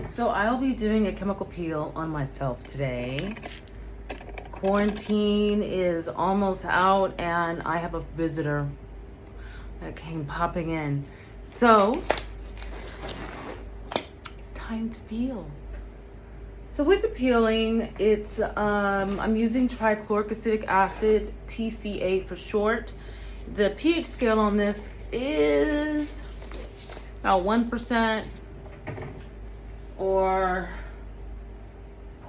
So I'll be doing a chemical peel on myself today. Quarantine is almost out and I have a visitor that came popping in. So it's time to peel. So with the peeling, it's I'm using trichloric acidic acid, TCA for short. The pH scale on this is about 1% or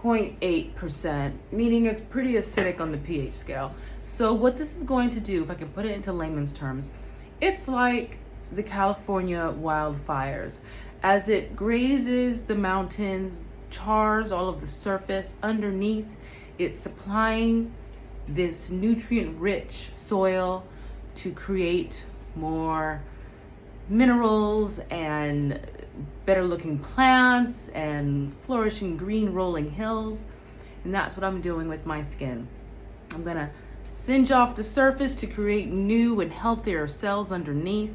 0.8%, meaning it's pretty acidic on the pH scale. So what this is going to do, if I can put it into layman's terms, it's like the California wildfires. As it grazes the mountains, chars all of the surface underneath, it's supplying this nutrient-rich soil to create more minerals and better looking plants and flourishing green rolling hills. And that's what I'm doing with my skin. I'm gonna singe off the surface to create new and healthier cells underneath,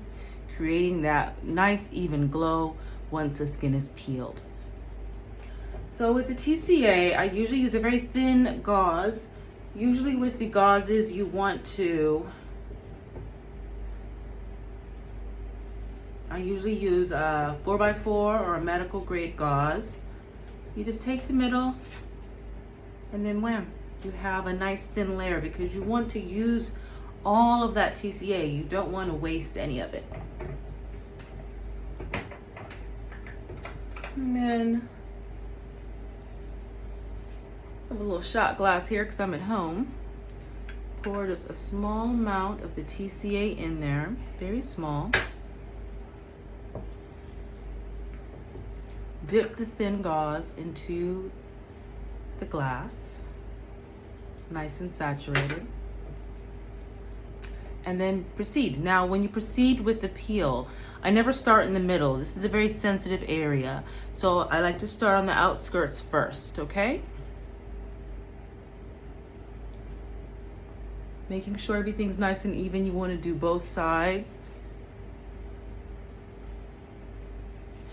creating that nice even glow once the skin is peeled. So with the TCA, I usually use a very thin gauze. Usually with the gauzes, you want to, I usually use a 4x4 or a medical grade gauze. You just take the middle and then wham, you have a nice thin layer because you want to use all of that TCA. You don't want to waste any of it. And then I have a little shot glass here because I'm at home. Pour just a small amount of the TCA in there, very small. Dip the thin gauze into the glass, nice and saturated, and then proceed. Now, when you proceed with the peel, I never start in the middle. This is a very sensitive area, so I like to start on the outskirts first, okay? Making sure everything's nice and even. You want to do both sides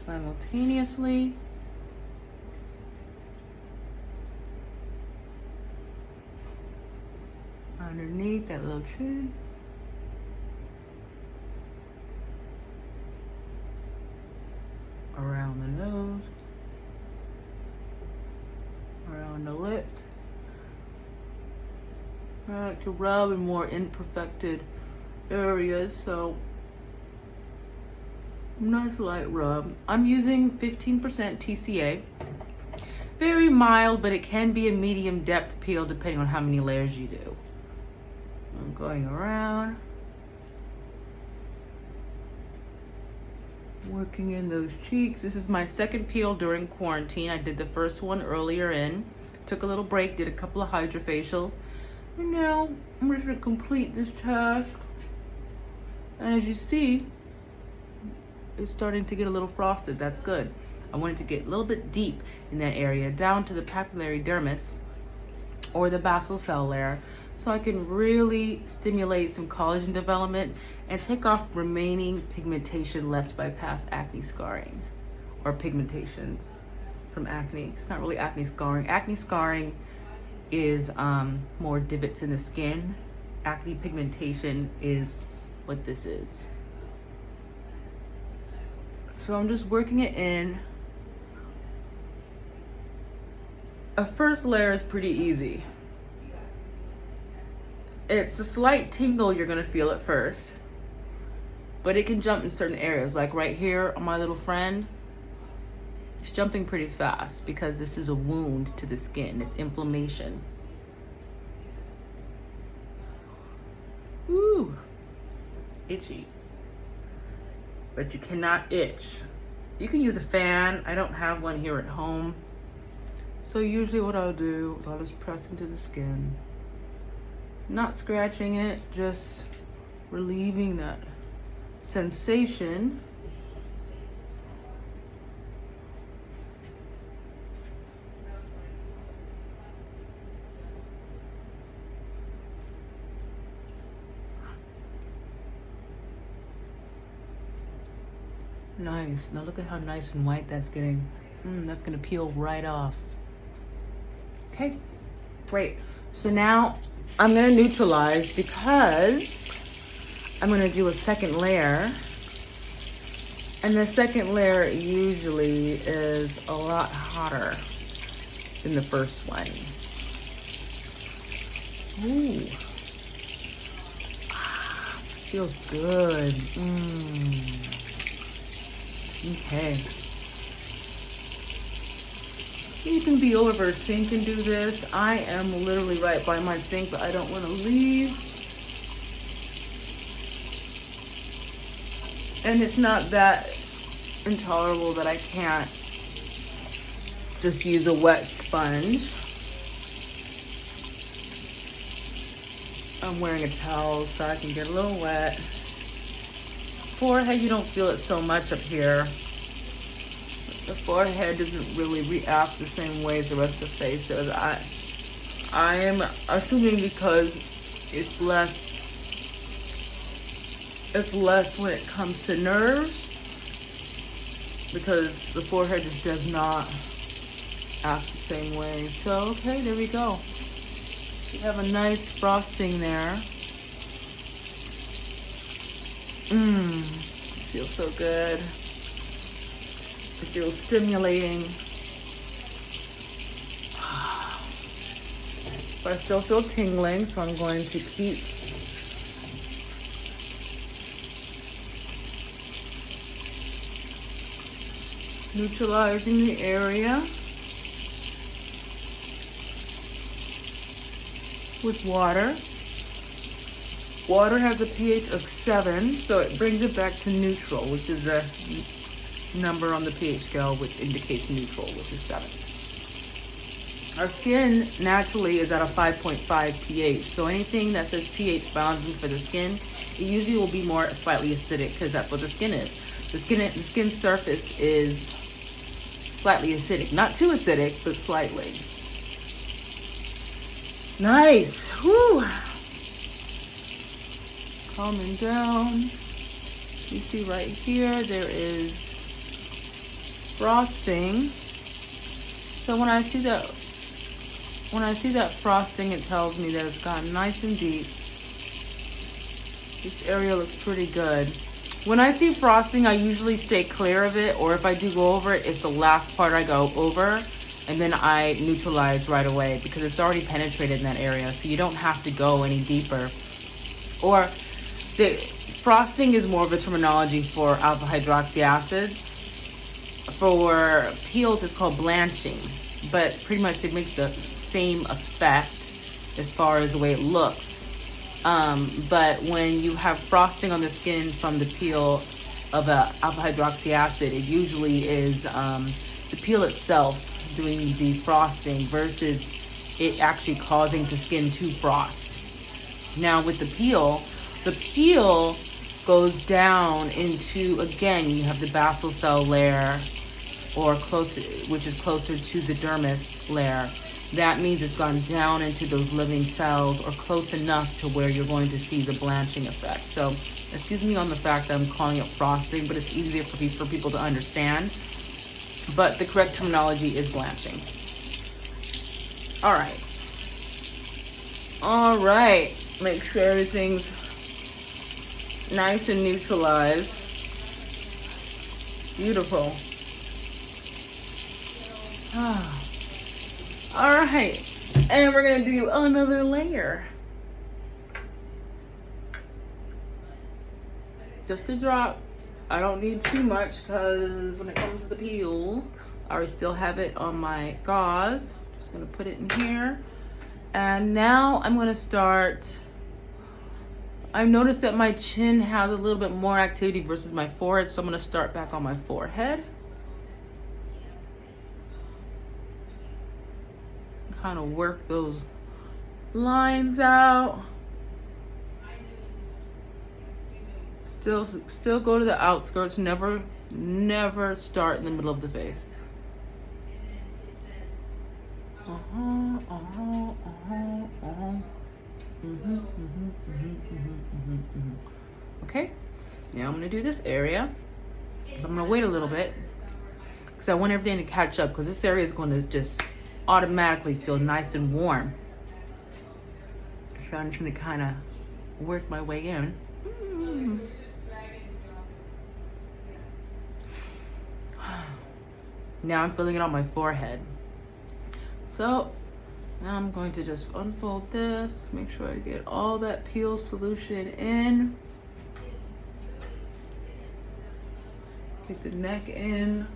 simultaneously. Underneath that little chin. Around the nose. Around the lips. I like to rub in more imperfected areas, so nice light rub. I'm using 15% TCA. Very mild, but it can be a medium depth peel depending on how many layers you do. I'm going around, working in those cheeks. This is my second peel during quarantine. I did the first one earlier in, took a little break, did a couple of hydrofacials, and now I'm ready to complete this task. And as you see, it's starting to get a little frosted. That's good. I want it to get a little bit deep in that area, down to the papillary dermis or the basal cell layer, so I can really stimulate some collagen development and take off remaining pigmentation left by past acne scarring or pigmentation from acne. It's not really acne scarring. Acne scarring is more divots in the skin. Acne pigmentation is what this is. So I'm just working it in. A first layer is pretty easy. It's a slight tingle you're gonna feel at first, but it can jump in certain areas. Like right here on my little friend, it's jumping pretty fast because this is a wound to the skin. It's inflammation. Ooh, itchy. But you cannot itch. You can use a fan. I don't have one here at home. So usually what I'll do is I'll just press into the skin. Not scratching it, just relieving that sensation. Nice. Now look at how nice and white that's getting. That's gonna peel right off. Okay, great. So now I'm gonna neutralize because I'm gonna do a second layer. And the second layer usually is a lot hotter than the first one. Ooh. Feels good. Okay. You can be over a sink and do this. I am literally right by my sink, but I don't want to leave. And it's not that intolerable that I can't just use a wet sponge. I'm wearing a towel so I can get a little wet. Forehead, you don't feel it so much up here. The forehead doesn't really react the same way as the rest of the face does. I am assuming because it's less when it comes to nerves, because the forehead just does not act the same way. So, okay, there we go. You have a nice frosting there. It feels so good. It feels stimulating. But I still feel tingling, so I'm going to keep neutralizing the area with water. Water has a pH of 7, so it brings it back to neutral, which is a number on the pH scale which indicates neutral, which is 7. Our skin naturally is at a 5.5 pH, so anything that says pH balancing for the skin, it usually will be more slightly acidic because that's what the skin is. The skin surface is slightly acidic, not too acidic, but slightly. Nice. Whew. Calming down. You see right here, there is frosting. So when I see that frosting, it tells me that it's gotten nice and deep. This area looks pretty good. When I see frosting, I usually stay clear of it, or if I do go over it, it's the last part I go over, and then I neutralize right away because it's already penetrated in that area, so you don't have to go any deeper. Or the frosting is more of a terminology for alpha hydroxy acids. For peels, it's called blanching, but pretty much it makes the same effect as far as the way it looks. But when you have frosting on the skin from the peel of a alpha hydroxy acid, it usually is the peel itself doing the frosting versus it actually causing the skin to frost. Now with the peel goes down into, again, you have the basal cell layer, or closer, which is closer to the dermis layer. That means it's gone down into those living cells or close enough to where you're going to see the blanching effect. So excuse me on the fact that I'm calling it frosting, but it's easier for people to understand. But the correct terminology is blanching. All right. Make sure everything's nice and neutralized. Beautiful. All right, and we're gonna do another layer. Just a drop. I don't need too much because when it comes to the peel, I still have it on my gauze. Just gonna put it in here. And now I'm gonna start. I've noticed that my chin has a little bit more activity versus my forehead, so I'm gonna start back on my forehead. Kind of work those lines out. Still go to the outskirts. Never start in the middle of the face. Okay. Now I'm gonna do this area. I'm gonna wait a little bit because I want everything to catch up, because this area is going to just automatically feel nice and warm. So I'm just going to kind of work my way in. Now I'm feeling it on my forehead. So now I'm going to just unfold this, make sure I get all that peel solution in. Get the neck in.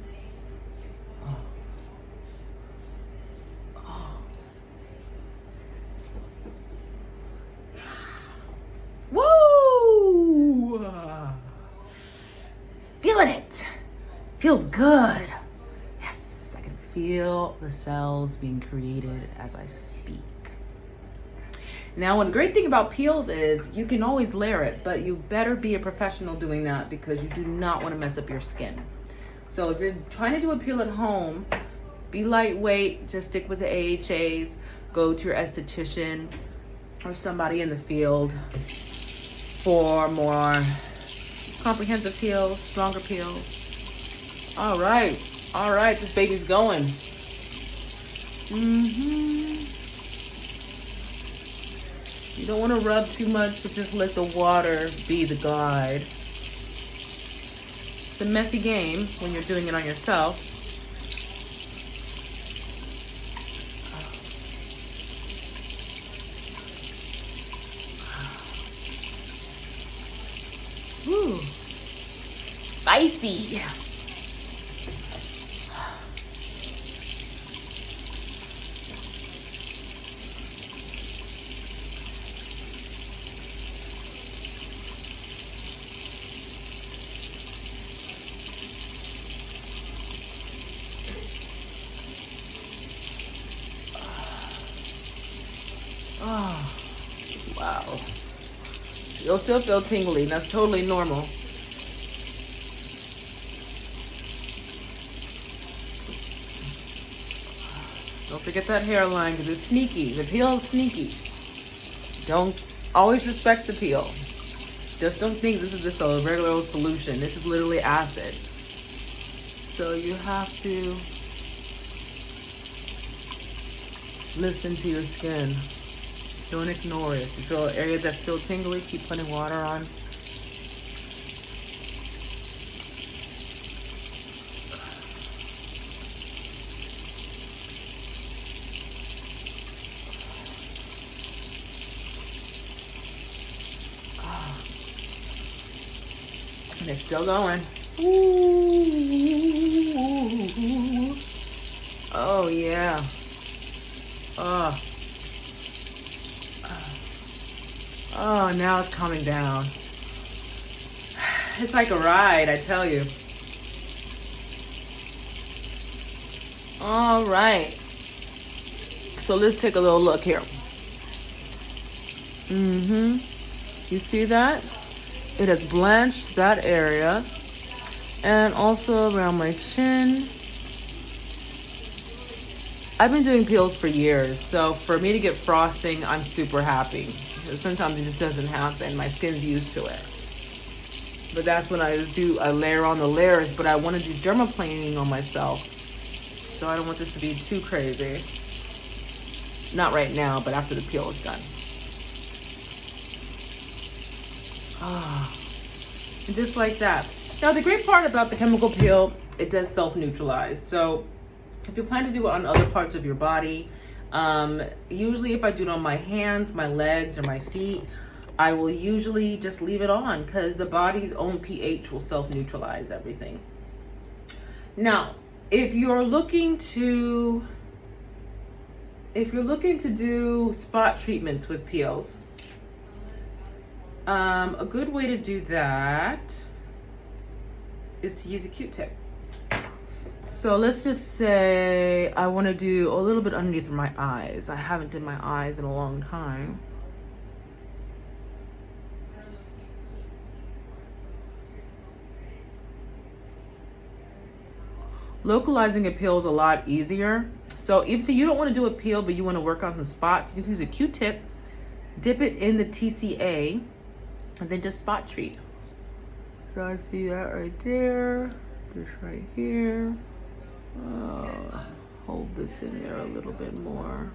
Woo! Feeling it. Feels good. Yes, I can feel the cells being created as I speak. Now, one great thing about peels is you can always layer it, but you better be a professional doing that, because you do not want to mess up your skin. So if you're trying to do a peel at home, be lightweight, just stick with the AHAs, go to your esthetician or somebody in the field for more comprehensive peels, stronger peels. All right, this baby's going. You don't want to rub too much, but just let the water be the guide. It's a messy game when you're doing it on yourself. Ooh, spicy. Oh, wow. You'll still feel tingly. That's totally normal. Don't forget that hairline, because it's sneaky. The peel is sneaky. Don't always respect the peel. Just don't think this is just a regular old solution. This is literally acid. So you have to listen to your skin. Don't ignore it. If you feel areas that feel tingly, keep putting water on. And it's still going. Ooh. Oh, yeah. Oh, now it's coming down. It's like a ride, I tell you. All right. So let's take a little look here. You see that? It has blanched that area. And also around my chin. I've been doing peels for years, so for me to get frosting, I'm super happy. Sometimes it just doesn't happen. My skin's used to it. But that's when I layer on the layers, but I want to do dermaplaning on myself. So I don't want this to be too crazy. Not right now, but after the peel is done. And just like that. Now the great part about the chemical peel, it does self-neutralize. So if you plan to do it on other parts of your body, usually if I do it on my hands, my legs, or my feet, I will usually just leave it on, because the body's own pH will self-neutralize everything. Now, if you're looking to do spot treatments with peels, a good way to do that is to use a Q-tip. So let's just say I want to do a little bit underneath my eyes. I haven't done my eyes in a long time. Localizing a peel is a lot easier. So if you don't want to do a peel, but you want to work on some spots, you can use a Q-tip, dip it in the TCA, and then just spot treat. So I see that right there, this right here. Hold this in there a little bit more.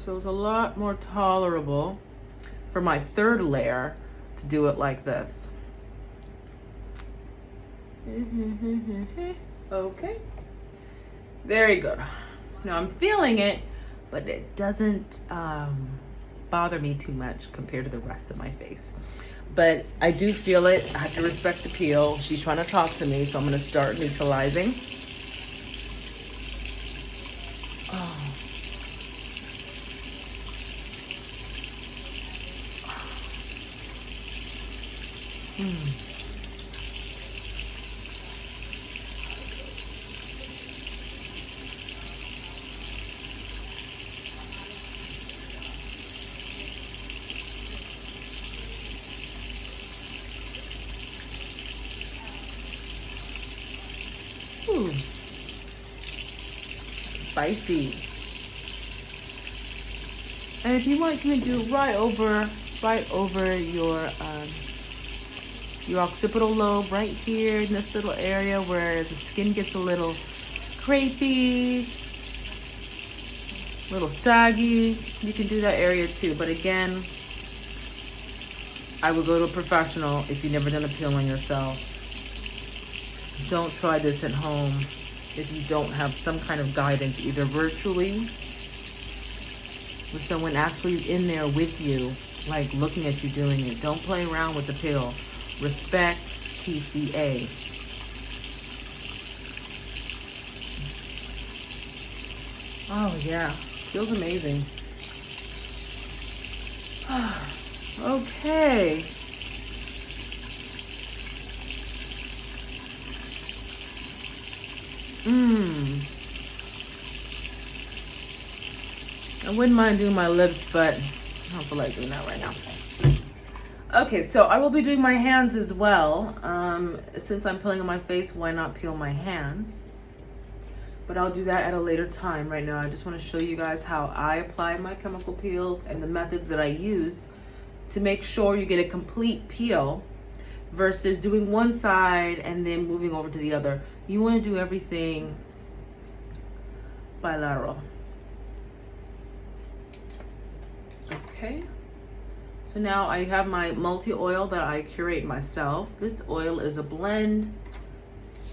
So it's a lot more tolerable for my third layer to do it like this. Okay, very good. Now I'm feeling it, but it doesn't bother me too much compared to the rest of my face. But I do feel it. I have to respect the peel. She's trying to talk to me, so I'm gonna start neutralizing. Oh. Ooh. Spicy. And if you want, you can do right over your occipital lobe, right here in this little area where the skin gets a little crepey, a little saggy. You can do that area too. But again, I would go to a professional if you've never done a peel on yourself. Don't try this at home if you don't have some kind of guidance, either virtually with someone actually in there with you, like looking at you doing it. Don't play around with the peel. Respect TCA. Oh yeah, feels amazing. Okay. I wouldn't mind doing my lips, but I don't feel like doing that right now. Okay, so I will be doing my hands as well. Since I'm peeling on my face, why not peel my hands? But I'll do that at a later time. Right now, I just want to show you guys how I apply my chemical peels and the methods that I use to make sure you get a complete peel versus doing one side and then moving over to the other. You want to do everything bilateral. Okay. So now I have my multi-oil that I curate myself. This oil is a blend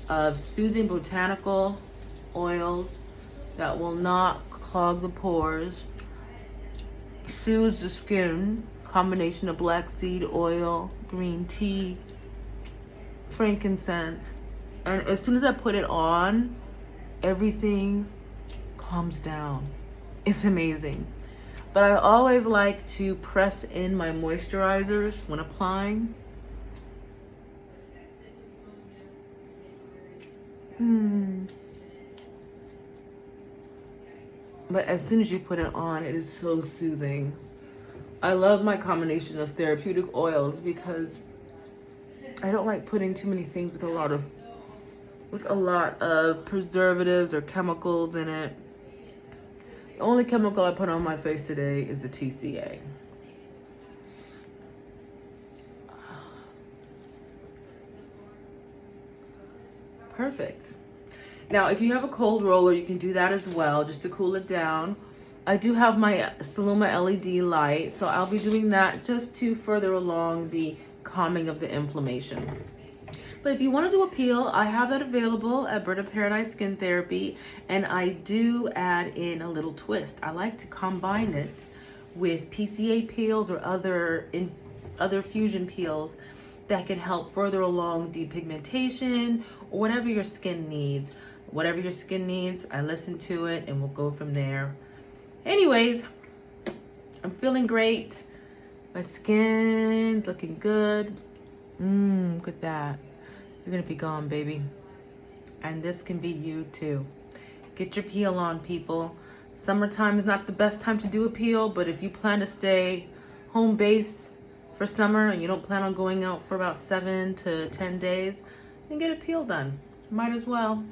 of soothing botanical oils that will not clog the pores, soothes the skin, combination of black seed oil, green tea, frankincense. And as soon as I put it on, everything calms down. It's amazing. But I always like to press in my moisturizers when applying. But as soon as you put it on, it is so soothing. I love my combination of therapeutic oils because I don't like putting too many things with a lot of preservatives or chemicals in it. The only chemical I put on my face today is the TCA. Perfect. Now, if you have a cold roller, you can do that as well, just to cool it down. I do have my Saluma LED light, so I'll be doing that just to further along the calming of the inflammation. But if you want to do a peel, I have that available at Bird of Paradise Skin Therapy, and I do add in a little twist. I like to combine it with PCA peels or other fusion peels that can help further along depigmentation or whatever your skin needs. Whatever your skin needs, I listen to it and we'll go from there. Anyways, I'm feeling great. My skin's looking good. Look at that. You're gonna be gone, baby. And this can be you too. Get your peel on, people. Summertime is not the best time to do a peel, but if you plan to stay home base for summer and you don't plan on going out for about 7 to 10 days, then get a peel done. Might as well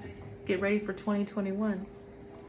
get ready for 2021.